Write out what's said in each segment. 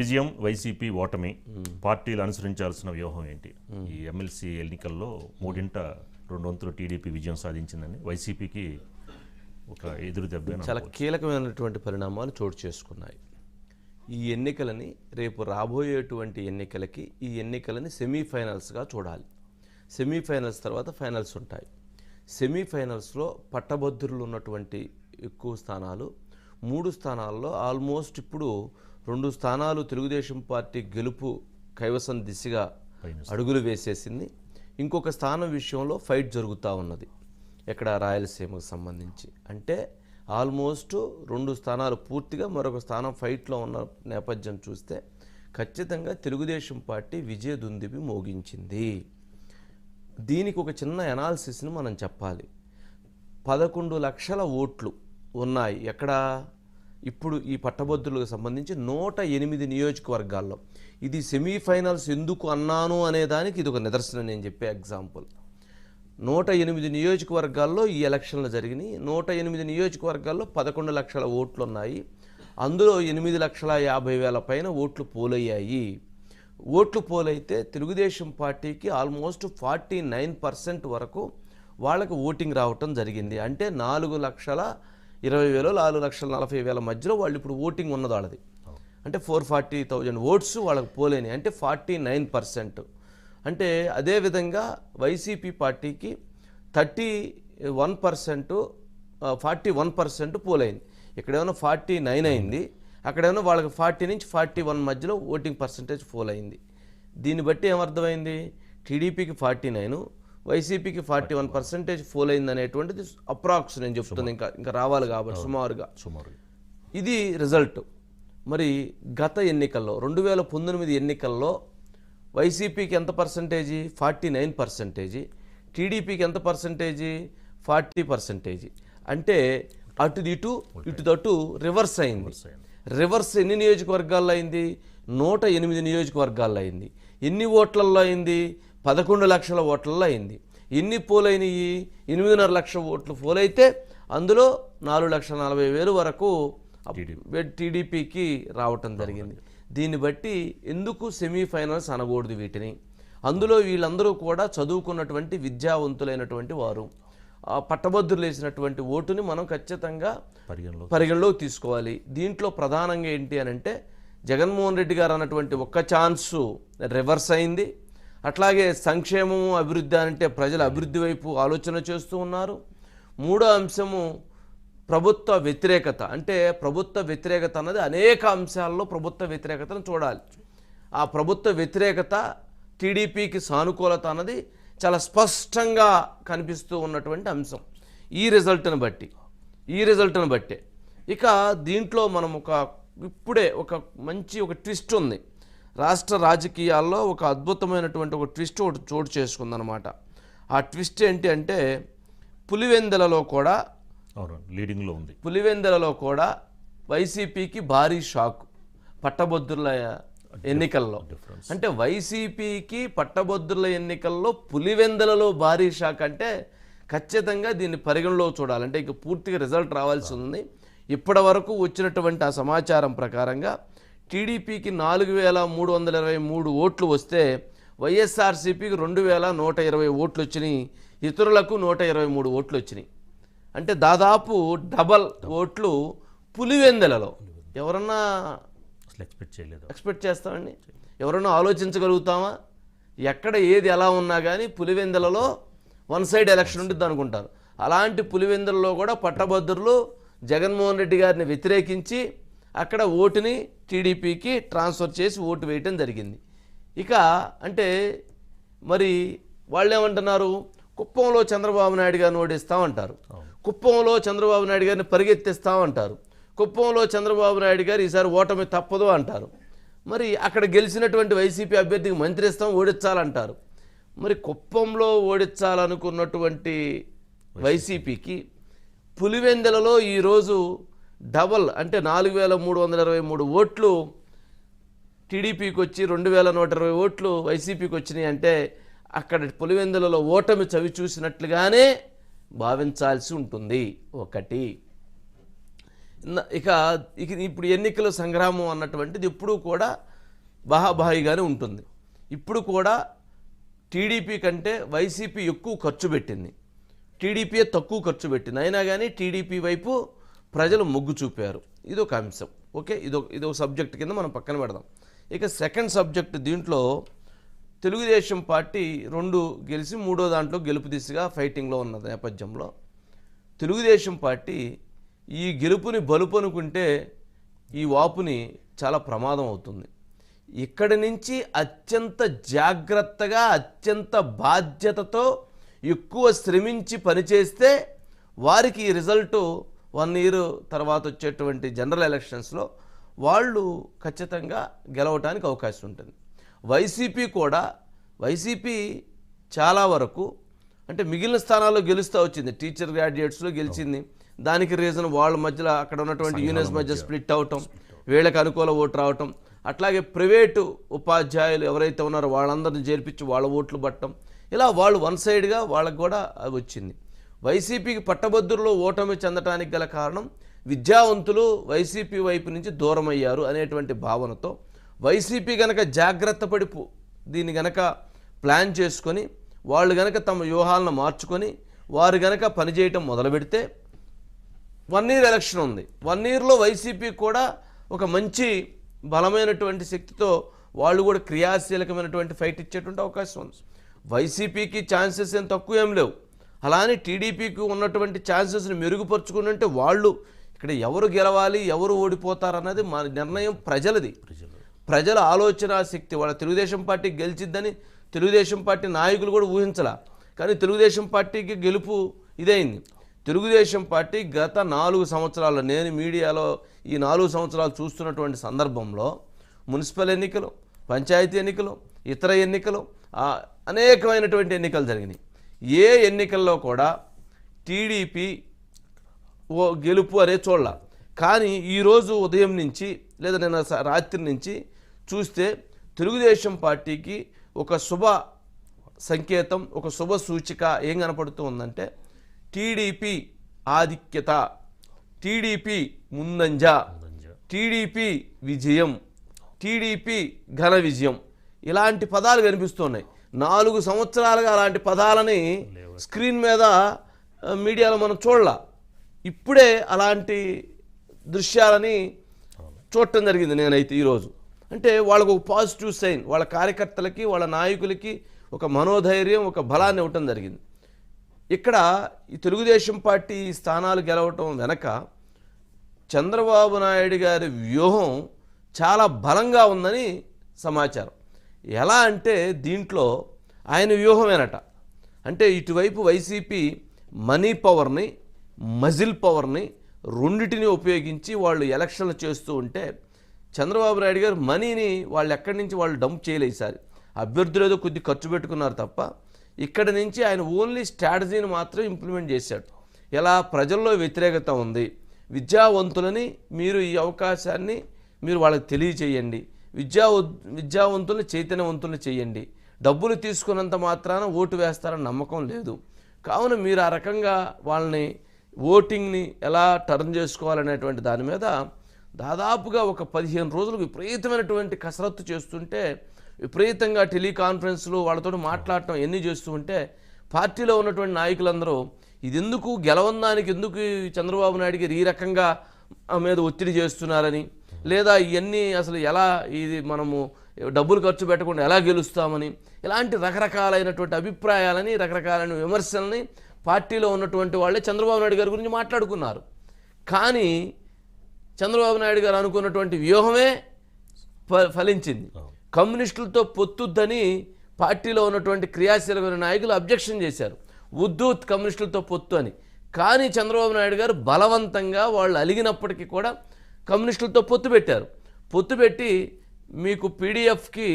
విజయం వైసీపీ ఓటమి పార్టీలు అనుసరించాల్సిన వ్యూహం ఏంటి? ఈ ఎమ్మెల్సీ ఎన్నికల్లో మూడింట 2 టీడీపీ విజయం సాధించిందని వైసీపీకి ఒక ఎదురు దెబ్బ. చాలా కీలకమైనటువంటి పరిణామాలు చోటు చేసుకున్నాయి. ఈ ఎన్నికలని రేపు రాబోయేటువంటి ఎన్నికలకి ఈ ఎన్నికలని సెమీఫైనల్స్గా చూడాలి. సెమీఫైనల్స్ తర్వాత ఫైనల్స్ ఉంటాయి. సెమీఫైనల్స్లో పట్టభద్రులు ఉన్నటువంటి ఎక్కువ స్థానాలు, 3 స్థానాల్లో ఆల్మోస్ట్ ఇప్పుడు 2 స్థానాలు తెలుగుదేశం పార్టీ గెలుపు కైవసం దిశగా అడుగులు వేసేసింది. ఇంకొక స్థానం విషయంలో ఫైట్ జరుగుతూ ఉన్నది. ఎక్కడ రాయలసీమకు సంబంధించి అంటే ఆల్మోస్ట్ 2 స్థానాలు పూర్తిగా, మరొక స్థానం ఫైట్లో ఉన్న నేపథ్యం చూస్తే ఖచ్చితంగా తెలుగుదేశం పార్టీ విజయ దుందుబి మోగించింది. దీనికి ఒక చిన్న ఎనాలిసిస్ని మనం చెప్పాలి. 11 లక్షల ఓట్లు ఉన్నాయి ఎక్కడ ఇప్పుడు ఈ పట్టభద్రులకు సంబంధించి 108 నియోజకవర్గాల్లో. ఇది సెమీఫైనల్స్ ఎందుకు అన్నాను అనే దానికి ఇది ఒక నిదర్శనం. నేను చెప్పే ఎగ్జాంపుల్ 108 నియోజకవర్గాల్లో ఈ ఎలక్షన్లు జరిగినాయి. 108 నియోజకవర్గాల్లో 11 లక్షల ఓట్లు ఉన్నాయి. అందులో 8,50,000 పైన ఓట్లు పోలయ్యాయి. ఓట్లు పోలైతే తెలుగుదేశం పార్టీకి ఆల్మోస్ట్ 49% వరకు వాళ్ళకి ఓటింగ్ రావటం జరిగింది. అంటే 4,20,000 4,40,000 మధ్యలో వాళ్ళు ఇప్పుడు ఓటింగ్ ఉన్నది వాళ్ళది. అంటే 440,000 ఓట్స్ వాళ్ళకి పోలేని, అంటే 49%. అంటే అదేవిధంగా వైసీపీ పార్టీకి 41% పోలైంది. ఇక్కడేమో 49 అయింది, అక్కడేమో వాళ్ళకి 40 నుంచి 41 మధ్యలో ఓటింగ్ పర్సంటేజ్ పోల్ అయింది. దీన్ని బట్టి ఏమర్థమైంది? టీడీపీకి 49, వైసీపీకి 41% పోల్ అయింది అనేటువంటిది అప్రాక్స్ నేను చెప్తుంది. ఇంకా రావాలి కాబట్టి సుమారుగా ఇది రిజల్ట్. మరి గత ఎన్నికల్లో 2019 ఎన్నికల్లో వైసీపీకి ఎంత పర్సంటేజీ? 49%. టీడీపీకి ఎంత పర్సంటేజీ? 40%. అంటే అటు ఇటు రివర్స్ అయింది. రివర్స్ ఎన్ని నియోజకవర్గాల్లో అయింది? 108 నియోజకవర్గాల్లో అయింది. ఎన్ని ఓట్లలో అయింది? 11 లక్షల ఓట్లలో అయింది. ఎన్ని పోలైనవి? 8.5 లక్షల ఓట్లు పోలైతే అందులో 4,40,000 వరకు టీడీపీకి రావటం జరిగింది. దీన్ని బట్టి ఎందుకు సెమీఫైనల్స్ అనకూడదు వీటిని? అందులో వీళ్ళందరూ కూడా చదువుకున్నటువంటి విద్యావంతులైనటువంటి వారు. పట్టభద్రులు వేసినటువంటి ఓటుని మనం ఖచ్చితంగా పరిగణలోకి తీసుకోవాలి. దీంట్లో ప్రధానంగా ఏంటి అని అంటే జగన్మోహన్ రెడ్డి గారు అన్నటువంటి ఒక్క ఛాన్సు రివర్స్ అయింది. అట్లాగే సంక్షేమము, అభివృద్ధి అంటే ప్రజల అభివృద్ధి వైపు ఆలోచన చేస్తూ ఉన్నారు. 3వ అంశము ప్రభుత్వ వ్యతిరేకత. అంటే ప్రభుత్వ వ్యతిరేకత అన్నది అనేక అంశాల్లో ప్రభుత్వ వ్యతిరేకతను చూడాలి. ఆ ప్రభుత్వ వ్యతిరేకత, టీడీపీకి సానుకూలత అన్నది చాలా స్పష్టంగా కనిపిస్తూ ఉన్నటువంటి అంశం ఈ రిజల్ట్ని బట్టే. ఇక దీంట్లో మనం ఇప్పుడే ఒక మంచి ట్విస్ట్ ఉంది. రాష్ట్ర రాజకీయాల్లో ఒక అద్భుతమైనటువంటి ట్విస్ట్ చోటు చేసుకుందనమాట. ఆ ట్విస్ట్ ఏంటి అంటే పులివెందులలో కూడా లీడింగ్లో ఉంది. పులివెందులలో కూడా వైసీపీకి భారీ షాక్ పట్టభద్రుల ఎన్నికల్లో. అంటే వైసీపీకి పట్టభద్రుల ఎన్నికల్లో పులివెందులలో భారీ షాక్ అంటే ఖచ్చితంగా దీన్ని పరిగణలో చూడాలంటే ఇక పూర్తిగా రిజల్ట్ రావాల్సి ఉంది. ఇప్పటి వరకు వచ్చినటువంటి ఆ సమాచారం ప్రకారంగా టీడీపీకి 4,323 ఓట్లు వస్తే వైఎస్ఆర్సీపీకి 2,120 ఓట్లు వచ్చినాయి. ఇతరులకు 123 ఓట్లు వచ్చినాయి. అంటే దాదాపు డబల్ ఓట్లు పులివెందులలో. ఎవరన్నా ఎక్స్పెక్ట్ చేస్తామండి? ఎవరన్నా ఆలోచించగలుగుతామా? ఎక్కడ ఏది ఎలా ఉన్నా కానీ పులివెందులలో వన్ సైడ్ ఎలక్షన్ ఉంటుంది అనుకుంటారు. అలాంటి పులివెందులలో కూడా పట్టభద్రులు జగన్మోహన్ రెడ్డి గారిని వ్యతిరేకించి అక్కడ ఓటుని టీడీపీకి ట్రాన్స్ఫర్ చేసి ఓటు వేయటం జరిగింది. ఇక అంటే మరి వాళ్ళు ఏమంటున్నారు? కుప్పంలో చంద్రబాబు నాయుడు గారిని ఓడిస్తామంటారు, కుప్పంలో చంద్రబాబు నాయుడు గారిని పరిగెత్తిస్తామంటారు, కుప్పంలో చంద్రబాబు నాయుడు గారు ఈసారి ఓటమి తప్పదు అంటారు. మరి అక్కడ గెలిచినటువంటి వైసీపీ అభ్యర్థికి మంత్రి ఇస్తాం, ఓడించాలంటారు. మరి కుప్పంలో ఓడించాలనుకున్నటువంటి వైసీపీకి పులివెందులలో ఈరోజు డబల్ అంటే 4,323 ఓట్లు టీడీపీకి వచ్చి 2,120 ఓట్లు వైసీపీకి వచ్చినాయి. అంటే అక్కడ పులివెందులలో ఓటమి చవి చూసినట్లుగానే భావించాల్సి ఉంటుంది. ఒకటి ఇక ఇప్పుడు ఎన్నికల సంగ్రామం అన్నటువంటిది ఎప్పుడూ కూడా బాహాబాహిగానే ఉంటుంది. ఇప్పుడు కూడా టీడీపీ కంటే వైసీపీ ఎక్కువ ఖర్చు పెట్టింది, టీడీపీయే తక్కువ ఖర్చు పెట్టింది. అయినా కానీ టీడీపీ వైపు ప్రజలు మొగ్గు చూపారు. ఇదొక అంశం. ఓకే, ఇదొక సబ్జెక్ట్ కింద మనం పక్కన పెడదాం. ఇక సెకండ్ సబ్జెక్ట్, దీంట్లో తెలుగుదేశం పార్టీ 2 గెలిచి 3వ దాంట్లో గెలుపు దిశగా ఫైటింగ్లో ఉన్న నేపథ్యంలో తెలుగుదేశం పార్టీ ఈ గెలుపుని బలుపనుకుంటే ఈ వాపుని చాలా ప్రమాదం అవుతుంది. ఇక్కడి నుంచి అత్యంత జాగ్రత్తగా, అత్యంత బాధ్యతతో ఎక్కువ శ్రమించి పనిచేస్తే వారికి ఈ రిజల్టు 1 ఇయర్ తర్వాత వచ్చేటువంటి జనరల్ ఎలక్షన్స్లో వాళ్ళు ఖచ్చితంగా గెలవటానికి అవకాశం ఉంటుంది. వైసీపీ చాలా వరకు అంటే మిగిలిన స్థానాల్లో గెలుస్తూ వచ్చింది. టీచర్ గ్రాడ్యుయేట్స్లో గెలిచింది. దానికి రీజన్ వాళ్ళ మధ్యలో అక్కడ ఉన్నటువంటి యూనియన్స్ మధ్య స్ప్లిట్ అవటం, వీళ్ళకి అనుకూల ఓటు రావటం, అట్లాగే ప్రైవేటు ఉపాధ్యాయులు ఎవరైతే ఉన్నారో వాళ్ళందరిని చేర్పించి వాళ్ళ ఓట్లు పట్టడం, ఇలా వాళ్ళు వన్ సైడ్గా వాళ్ళకు కూడా వచ్చింది. వైసీపీకి పట్టభద్రుల్లో ఓటమి చెందడానికి గల కారణం విద్యావంతులు వైసీపీ వైపు నుంచి దూరం అయ్యారు అనేటువంటి భావనతో వైసీపీ గనక జాగ్రత్త పడి దీన్ని గనక ప్లాన్ చేసుకొని వాళ్ళు గనక తమ వ్యూహాలను మార్చుకొని వారు గనక పనిచేయటం మొదలు పెడితే 1 ఇయర్ ఎలక్షన్ ఉంది. 1 ఇయర్లో వైసీపీ కూడా ఒక మంచి బలమైనటువంటి శక్తితో వాళ్ళు కూడా క్రియాశీలకమైనటువంటి ఫైట్ ఇచ్చేటువంటి అవకాశం ఉంది. వైసీపీకి ఛాన్సెస్ ఏం తక్కువ ఏం లేవు. అలానే టీడీపీకి ఉన్నటువంటి ఛాన్సెస్ని మెరుగుపరుచుకుని అంటే వాళ్ళు ఇక్కడ ఎవరు గెలవాలి ఎవరు ఓడిపోతారన్నది మా నిర్ణయం ప్రజలది. ప్రజల ఆలోచన శక్తి. వాళ్ళ తెలుగుదేశం పార్టీ గెలిచిద్దని తెలుగుదేశం పార్టీ నాయకులు కూడా ఊహించలా. కానీ తెలుగుదేశం పార్టీకి గెలుపు ఇదైంది. తెలుగుదేశం పార్టీ గత 4 సంవత్సరాల్లో, నేను మీడియాలో ఈ 4 సంవత్సరాలు చూస్తున్నటువంటి సందర్భంలో మున్సిపల్ ఎన్నికలు, పంచాయతీ ఎన్నికలు, ఇతర ఎన్నికలు, అనేకమైనటువంటి ఎన్నికలు జరిగినాయి. ఏ ఎన్నికల్లో కూడా టీడీపీ గెలుపు అనే చూడాల. కానీ ఈరోజు ఉదయం నుంచి లేదా నిన్న రాత్రి నుంచి చూస్తే తెలుగుదేశం పార్టీకి ఒక శుభ సంకేతం, ఒక శుభ సూచిక ఏం కనపడుతూ ఉందంటే టీడీపీ ఆధిక్యత, టీడీపీ ముందంజ, టీడీపీ విజయం, టీడీపీ ఘన విజయం, ఇలాంటి పదాలు కనిపిస్తున్నాయి. 4 సంవత్సరాలుగా అలాంటి పదాలని స్క్రీన్ మీద మీడియాలో మనం చూడాల. ఇప్పుడే అలాంటి దృశ్యాలని చూడటం జరిగింది నేనైతే ఈరోజు. అంటే వాళ్ళకు ఒక పాజిటివ్ సైన్, వాళ్ళ కార్యకర్తలకి వాళ్ళ నాయకులకి ఒక మనోధైర్యం, ఒక బలాన్ని ఇవ్వటం జరిగింది. ఇక్కడ ఈ తెలుగుదేశం పార్టీ స్థానాలు గెలవటం వెనక చంద్రబాబు నాయుడు గారి వ్యూహం చాలా బలంగా ఉందని సమాచారం. ఎలా అంటే దీంట్లో ఆయన వ్యూహమేనట. అంటే ఇటువైపు వైసీపీ మనీ పవర్ని, మజిల్ పవర్ని రెండిటిని ఉపయోగించి వాళ్ళు ఎలక్షన్లు చేస్తూ ఉంటే చంద్రబాబు నాయుడు గారు మనీని వాళ్ళు ఎక్కడి నుంచి వాళ్ళు డంప్ చేయలేదు. ఈసారి అభ్యర్థులు ఏదో కొద్ది ఖర్చు పెట్టుకున్నారు తప్ప ఇక్కడ నుంచి ఆయన ఓన్లీ స్ట్రాటజీని మాత్రం ఇంప్లిమెంట్ చేశాడు. ఎలా ప్రజల్లో వ్యతిరేకత ఉంది, విద్యావంతులని మీరు ఈ అవకాశాన్ని మీరు వాళ్ళకి తెలియచేయండి, విద్యావంతుల్ని చైతన్యవంతుల్ని చేయండి, డబ్బులు తీసుకున్నంత మాత్రాన ఓటు వేస్తారని నమ్మకం లేదు. కావున మీరు ఆ రకంగా వాళ్ళని ఓటింగ్ని ఎలా టర్న్ చేసుకోవాలనేటువంటి దాని మీద దాదాపుగా ఒక 15 రోజులు విపరీతమైనటువంటి కసరత్తు చేస్తుంటే, విపరీతంగా టెలికాన్ఫరెన్స్లు వాళ్ళతో మాట్లాడటం ఎన్ని చేస్తూ ఉంటే పార్టీలో ఉన్నటువంటి నాయకులందరూ ఇది ఎందుకు గెలవందానికి ఎందుకు చంద్రబాబు నాయుడు గారు ఈ రకంగా మీద ఒత్తిడి చేస్తున్నారని, లేదా ఇవన్నీ అసలు ఎలా ఇది మనము డబ్బులు ఖర్చు పెట్టకుండా ఎలా గెలుస్తామని, ఇలాంటి రకరకాలైనటువంటి అభిప్రాయాలని, రకరకాలైన విమర్శలని పార్టీలో ఉన్నటువంటి వాళ్ళే చంద్రబాబు నాయుడు గారి గురించి మాట్లాడుకున్నారు. కానీ చంద్రబాబు నాయుడు గారు అనుకున్నటువంటి వ్యూహమే ఫలించింది. కమ్యూనిస్టులతో పొత్తుద్దని పార్టీలో ఉన్నటువంటి క్రియాశీలమైన నాయకులు అబ్జెక్షన్ చేశారు, వద్దు కమ్యూనిస్టులతో పొత్తు అని. కానీ చంద్రబాబు నాయుడు గారు బలవంతంగా వాళ్ళు అలిగినప్పటికీ కూడా కమ్యూనిస్టులతో పొత్తు పెట్టారు. పొత్తు పెట్టి మీకు పీడీఎఫ్కి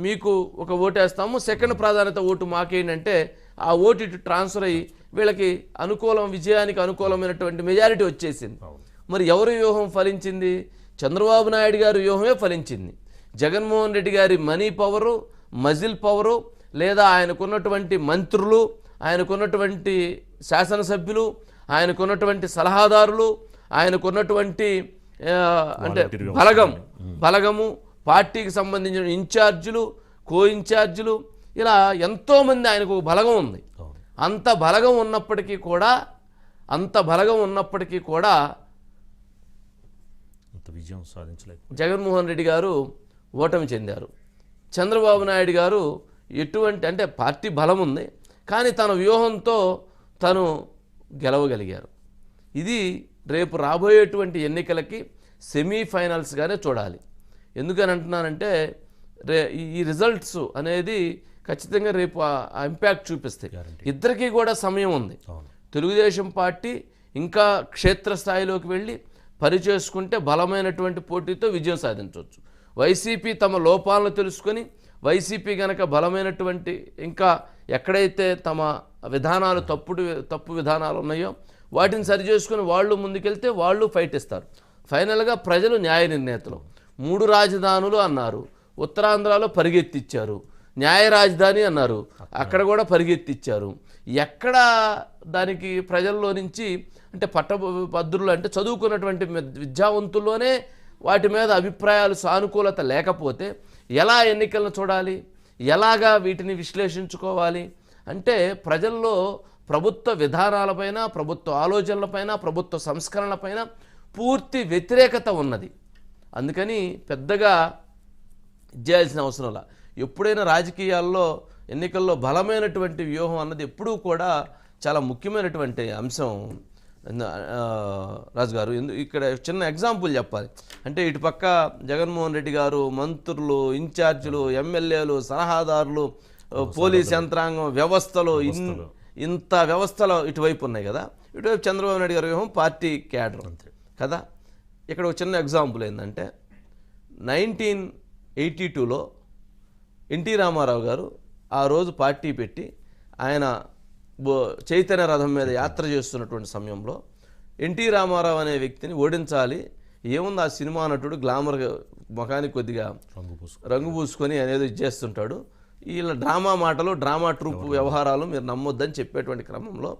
మీకు ఒక ఓటు వేస్తాము, సెకండ్ ప్రాధాన్యత ఓటు మాకేంటంటే ఆ ఓటు ఇటు ట్రాన్స్ఫర్ అయ్యి వీళ్ళకి విజయానికి అనుకూలమైనటువంటి మెజారిటీ వచ్చేసింది. మరి ఎవరి వ్యూహం ఫలించింది? చంద్రబాబు నాయుడు గారి వ్యూహమే ఫలించింది. జగన్మోహన్ రెడ్డి గారి మనీ పవరు, మజిల్ పవరు, లేదా ఆయనకున్నటువంటి మంత్రులు, ఆయనకున్నటువంటి శాసనసభ్యులు, ఆయనకున్నటువంటి సలహాదారులు, ఆయనకున్నటువంటి అంటే బలగము, పార్టీకి సంబంధించిన ఇన్ఛార్జీలు, కో ఇన్ఛార్జీలు, ఇలా ఎంతోమంది ఆయనకు బలగం ఉంది. అంత బలగం ఉన్నప్పటికీ కూడా విజయం సాధించలేదు. జగన్మోహన్ రెడ్డి గారు ఓటమి చెందారు. చంద్రబాబు నాయుడు గారు ఎటువంటి అంటే పార్టీ బలం ఉంది, కానీ తన వ్యూహంతో తను గెలవగలిగారు. ఇది రేపు రాబోయేటువంటి ఎన్నికలకి సెమీఫైనల్స్గానే చూడాలి. ఎందుకని అంటున్నానంటే ఈ రిజల్ట్స్ అనేది ఖచ్చితంగా రేపు ఆ ఇంపాక్ట్ చూపిస్తాయి. ఇద్దరికీ కూడా సమయం ఉంది. తెలుగుదేశం పార్టీ ఇంకా క్షేత్రస్థాయిలోకి వెళ్ళి పనిచేసుకుంటే బలమైనటువంటి పోటీతో విజయం సాధించవచ్చు. వైసీపీ తమ లోపాలను తెలుసుకొని, వైసీపీ కనుక బలమైనటువంటి ఇంకా ఎక్కడైతే తమ విధానాలు తప్పు విధానాలు ఉన్నాయో వాటిని సరిచేసుకుని వాళ్ళు ముందుకెళ్తే వాళ్ళు ఫైట్ ఇస్తారు. ఫైనల్గా ప్రజలు న్యాయ నిర్ణేతలు. 3 రాజధానులు అన్నారు, ఉత్తరాంధ్రలో పరిగెత్తిచ్చారు. న్యాయ రాజధాని అన్నారు, అక్కడ కూడా పరిగెత్తిచ్చారు. ఎక్కడ దానికి ప్రజల్లో నుంచి అంటే పట్టభద్రులు అంటే చదువుకున్నటువంటి విద్యావంతుల్లోనే వాటి మీద అభిప్రాయాలు సానుకూలత లేకపోతే ఎలా ఎన్నికలను చూడాలి, ఎలాగా వీటిని విశ్లేషించుకోవాలి అంటే ప్రజల్లో ప్రభుత్వ విధానాలపైన, ప్రభుత్వ ఆలోచనలపైన, ప్రభుత్వ సంస్కరణలపైన పూర్తి వ్యతిరేకత ఉన్నది. అందుకని పెద్దగా చేయాల్సిన అవసరంలా. ఎప్పుడైనా రాజకీయాల్లో ఎన్నికల్లో బలమైనటువంటి వ్యూహం అన్నది ఎప్పుడూ కూడా చాలా ముఖ్యమైనటువంటి అంశం. రాజుగారు ఇక్కడ చిన్న ఎగ్జాంపుల్ చెప్పాలి అంటే ఇటుపక్క జగన్మోహన్ రెడ్డి గారు మంత్రులు, ఇన్ఛార్జీలు, ఎమ్మెల్యేలు, సలహాదారులు, పోలీస్ యంత్రాంగం, వ్యవస్థలు, ఇంత వ్యవస్థలు ఇటువైపు ఉన్నాయి కదా. ఇటువైపు చంద్రబాబు నాయుడు గారి వ్యూహం పార్టీ క్యాడర్ కదా. ఇక్కడ ఒక చిన్న ఎగ్జాంపుల్ ఏంటంటే 1982లో ఎన్టీ రామారావు గారు ఆ రోజు పార్టీ పెట్టి ఆయన చైతన్య రథం మీద యాత్ర చేస్తున్నటువంటి సమయంలో ఎన్టీ రామారావు అనే వ్యక్తిని ఓడించాలి, ఏముంది ఆ సినిమా నటుడు గ్లామర్ ముఖానికి కొద్దిగా రంగు పూసుకొని అనేది చేస్తుంటాడు, వీళ్ళ డ్రామా మాటలు, డ్రామా ట్రూప్ వ్యవహారాలు మీరు నమ్మొద్దని చెప్పేటువంటి క్రమంలో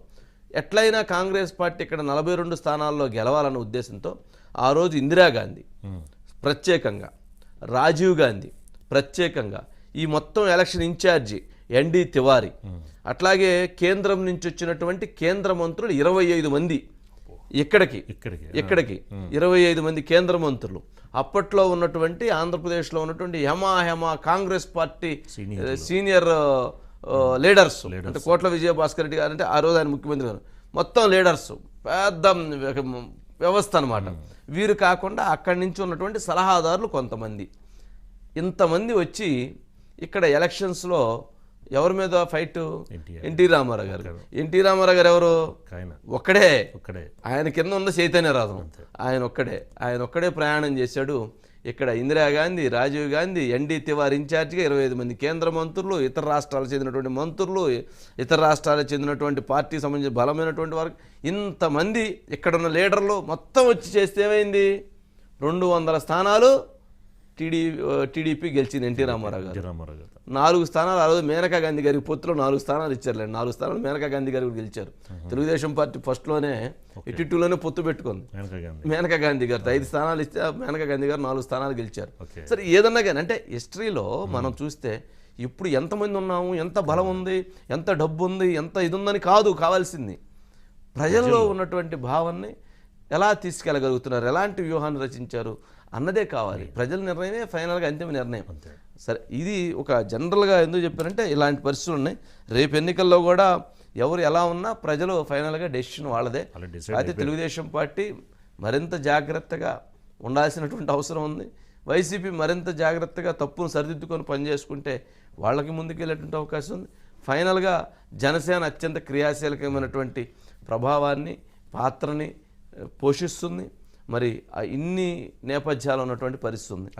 ఎట్లయినా కాంగ్రెస్ పార్టీ ఇక్కడ 42 స్థానాల్లో గెలవాలన్న ఉద్దేశంతో ఆ రోజు ఇందిరాగాంధీ ప్రత్యేకంగా, రాజీవ్ గాంధీ ప్రత్యేకంగా, ఈ మొత్తం ఎలక్షన్ ఇన్ఛార్జి ఎన్డీ తివారీ, అట్లాగే కేంద్రం నుంచి వచ్చినటువంటి కేంద్ర మంత్రులు 25 మంది ఇక్కడికి 25 మంది కేంద్ర మంత్రులు, అప్పట్లో ఉన్నటువంటి ఆంధ్రప్రదేశ్లో ఉన్నటువంటి Hema Congress party senior leaders అంటే కోట్ల విజయభాస్కర్ రెడ్డి గారు అంటే ఆ రోజు ఆయన ముఖ్యమంత్రి గారు, మొత్తం లీడర్స్, పెద్ద వ్యవస్థ అనమాట. వీరు కాకుండా అక్కడి నుంచి ఉన్నటువంటి సలహాదారులు కొంతమంది, ఇంతమంది వచ్చి ఇక్కడ ఎలక్షన్స్లో ఎవరి మీద ఫైట్? ఎన్టీ రామారావు గారు. ఎన్టీ రామారావు గారు ఎవరు? ఒక్కడే. ఆయన కింద ఉన్న చైతన్య రథం ఆయన ఒక్కడే ప్రయాణం చేశాడు. ఇక్కడ ఇందిరాగాంధీ, రాజీవ్ గాంధీ, ఎన్డీ తివారీ ఇన్ఛార్జిగా 25 మంది కేంద్ర మంత్రులు, ఇతర రాష్ట్రాలకు చెందినటువంటి మంత్రులు, ఇతర రాష్ట్రాలకు చెందినటువంటి పార్టీకి సంబంధించిన బలమైనటువంటి వారు, ఇంతమంది ఇక్కడున్న లీడర్లు మొత్తం వచ్చి చేస్తే ఏమైంది? 200 స్థానాలు టీడీపీ గెలిచింది ఎన్టీ రామారావు గారు. 4 స్థానాలు ఆ రోజు మేనకా గాంధీ గారికి పొత్తులో 4 స్థానాలు ఇచ్చారులేండి. 4 స్థానాలు మేనకా గాంధీ గారికి గెలిచారు. తెలుగుదేశం పార్టీ ఫస్ట్లోనే 82లోనే పొత్తు పెట్టుకుంది మేనకా గాంధీ గారితో 5 స్థానాలు ఇస్తే మేనకా గాంధీ గారు 4 స్థానాలు గెలిచారు. సరే ఏదన్నా కానీ అంటే హిస్టరీలో మనం చూస్తే ఇప్పుడు ఎంతమంది ఉన్నాము, ఎంత బలం ఉంది, ఎంత డబ్బు ఉంది, ఎంత ఇది ఉందని కాదు కావాల్సింది, ప్రజల్లో ఉన్నటువంటి భావాన్ని ఎలా తీసుకెళ్ళగలుగుతున్నారు, ఎలాంటి వ్యూహాన్ని రచించారు అన్నదే కావాలి. ప్రజల నిర్ణయమే ఫైనల్గా అంతిమ నిర్ణయం. సరే ఇది ఒక జనరల్గా ఎందుకు చెప్పారంటే ఇలాంటి పరిస్థితులు ఉన్నాయి. రేపు ఎన్నికల్లో కూడా ఎవరు ఎలా ఉన్నా ప్రజలు ఫైనల్గా డెసిషన్ వాళ్ళదే. అయితే తెలుగుదేశం పార్టీ మరింత జాగ్రత్తగా ఉండాల్సినటువంటి అవసరం ఉంది. వైసీపీ మరింత జాగ్రత్తగా తప్పును సరిదిద్దుకొని పనిచేసుకుంటే వాళ్ళకి ముందుకెళ్ళేటువంటి అవకాశం ఉంది. ఫైనల్గా జనసేన అత్యంత క్రియాశీలకమైనటువంటి ప్రభావాన్ని, పాత్రని పోషిస్తుంది. మరి ఇన్ని నేపథ్యాలు ఉన్నటువంటి పరిస్థితి ఉంది.